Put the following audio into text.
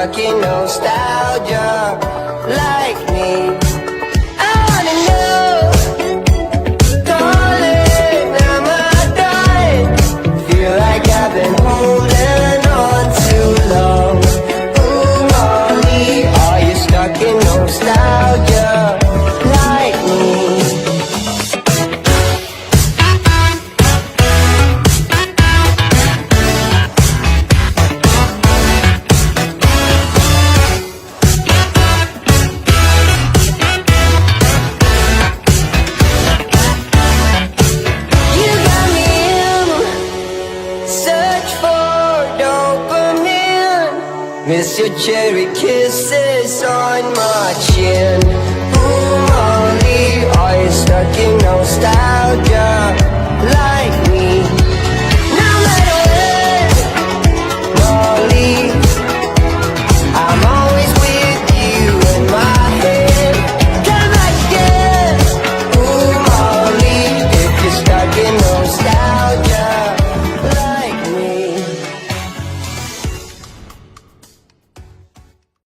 stuck in nostalgia like me? I wanna know, darling, am I dying? Feel like I've been holding on too long. Ooh, Molly, are you stuck in nostalgia like me? Miss your cherry kisses on